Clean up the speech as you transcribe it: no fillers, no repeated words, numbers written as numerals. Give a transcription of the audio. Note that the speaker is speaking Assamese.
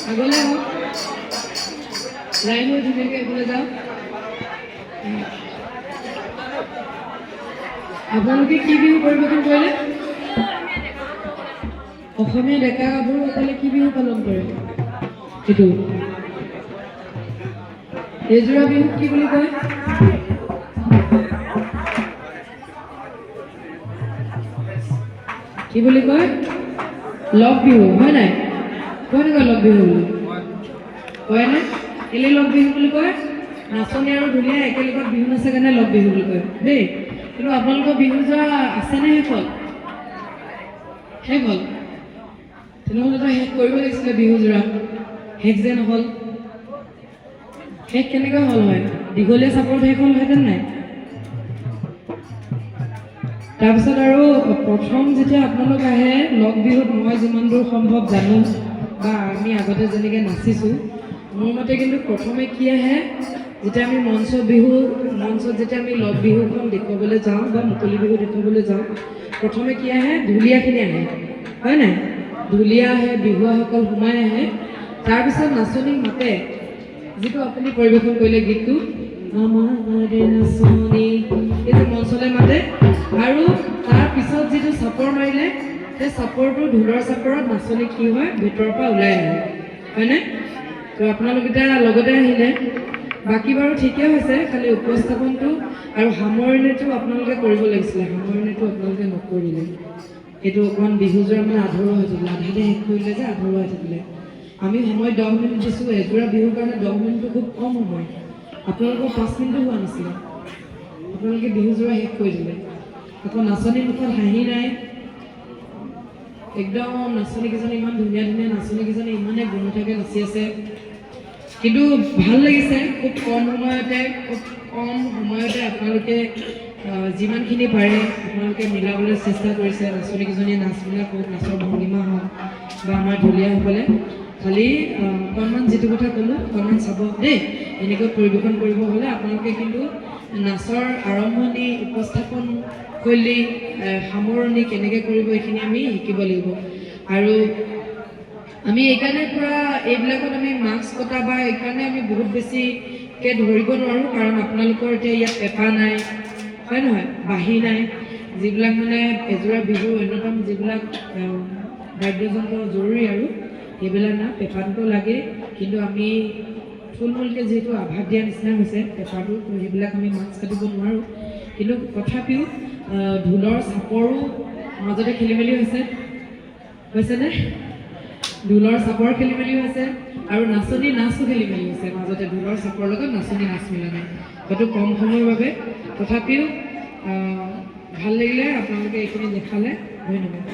আগলৈ হওক লাইন হৈ ধুনীয়াকৈ আগলৈ যাওক। আপোনালোকে কি বিহু পৰিৱেশন কৰিলে? অসমীয়া ডেকা গাভৰুসকলে কি বিহু পালন কৰে? এইটো এইযোৰা বিহু কি বুলি কয়? কি বুলি কয়? লগ বিহু, হয় নাই? কয় কয় লগ বিহু বুলি কয়নে? কেলে লগ বিহু বুলি কয়? নাচনী আৰু ঢুলীয়া একেলগত বিহু নাচে কাৰণে লগ বিহু বুলি কয় দেই। কিন্তু আপোনালোকৰ বিহু যোৱা আছেনে? শেষ হ'ল? শেষ হ'ল? তেনেহ'লেতো শেষ কৰিব লাগিছিলে বিহুযোৰা, শেষ যে নহ'ল। শেষ কেনেকৈ হ'ল হয়? দীঘলীয়া চাপৰত শেষ হ'লহেঁতেন নাই? তাৰপিছত আৰু প্ৰথম যেতিয়া আপোনালোক আহে লগ বিহুত, মই যিমান দূৰ সম্ভৱ জানো বা আমি আগতে যেনেকৈ নাচিছোঁ, মোৰ মতে কিন্তু প্ৰথমে কি আহে, যেতিয়া আমি মঞ্চত যেতিয়া আমি লগ বিহুখন দেখুৱাবলৈ যাওঁ বা মুকলি বিহু দেখুৱাবলৈ যাওঁ, প্ৰথমে কি আহে? ঢুলীয়াখিনি আহে, হয় নাই? ঢুলীয়া আহে, বিহুৱাসকল সোমাই আহে। তাৰপিছত নাচনীক মাতে, যিটো আপুনি পৰিৱেশন কৰিলে গীতটো, আমাৰ নাচনী, এইটো মঞ্চলৈ মাতে। আৰু তাৰপিছত যিটো চাপৰ মাৰিলে, সেই চাপৰটো ঢোলৰ চাপৰত নাচনী কি হয়? ভিতৰৰ পৰা ওলাই আহে, হয়নে? তো আপোনালোককেইটা লগতে আহিলে, বাকী বাৰু ঠিকেই হৈছে, খালি উপস্থাপনটো আৰু সামৰণিটো আপোনালোকে কৰিব লাগিছিলে। সামৰণিটো আপোনালোকে নকৰিলে, সেইটো অকণমান বিহুযোৰা মানে আধৰুৱা হৈ থাকিলে, আধাতে শেষ কৰিলে যে আধৰুৱা হৈ থাকিলে। আমি সময় 10 মিনিট দিছোঁ, এযোৰা বিহুৰ কাৰণে 10 মিনিটটো খুব কম সময়। আপোনালোকৰ 5 মিনিটো হোৱা নাছিলে, আপোনালোকে বিহুযোৰা শেষ কৰি দিলে। আকৌ নাচনী মুখত হাঁহি নাই, একদম নাচনীকেইজনী ইমান ধুনীয়া ধুনীয়া নাচনীকেইজনী ইমানে গুণঠাকে নাচি আছে। কিন্তু ভাল লাগিছে, খুব কম সময়তে আপোনালোকে যিমানখিনি পাৰে আপোনালোকে মিলাবলৈ চেষ্টা কৰিছে। নাচনীকেইজনীয়ে নাচবিলাক হওক, নাচৰ ভংগীমা হওক বা আমাৰ ঢুলীয়াসকলে, খালি অকণমান যিটো কথা ক'লোঁ অকণমান চাব দেই। এনেকৈ পৰিৱেশন কৰিব হ'লে আপোনালোকে কিন্তু নাচৰ আৰম্ভণি, উপস্থাপন শৈলী, সামৰণি কেনেকৈ কৰিব এইখিনি আমি শিকিব লাগিব। আৰু আমি এইকাৰণে পূৰা এইবিলাকত আমি মাস্ক কটা বা এইকাৰণে আমি বহুত বেছিকৈ ধৰিব নোৱাৰোঁ, কাৰণ আপোনালোকৰ এতিয়া ইয়াত পেঁপা নাই, হয় নহয়, বাঁহী নাই, যিবিলাক মানে এযোৰা বিহুৰ অন্যতম যিবিলাক বাদ্যযন্ত্ৰ জৰুৰী আৰু সেইবিলাক না। পেঁপাটো লাগে, কিন্তু আমি থুলমূলকৈ যিহেতু আভাস দিয়া নিচিনা হৈছে পেঁপাটো, সেইবিলাক আমি মাস্ক কাটিব নোৱাৰোঁ। কিন্তু তথাপিও ঢোলৰ চাপৰো মাজতে খেলি মেলি হৈছেনে? ঢোলৰ চাপৰ খেলি মেলি হৈছে আৰু নাচনী নাচো খেলি মেলি হৈছে মাজতে। ঢোলৰ চাপৰ লগত নাচনী নাচ মিলা নাই, হয়তো কম সময়ৰ বাবে। তথাপিও ভাল লাগিলে আপোনালোকে এইখিনি দেখালে, ধন্যবাদ।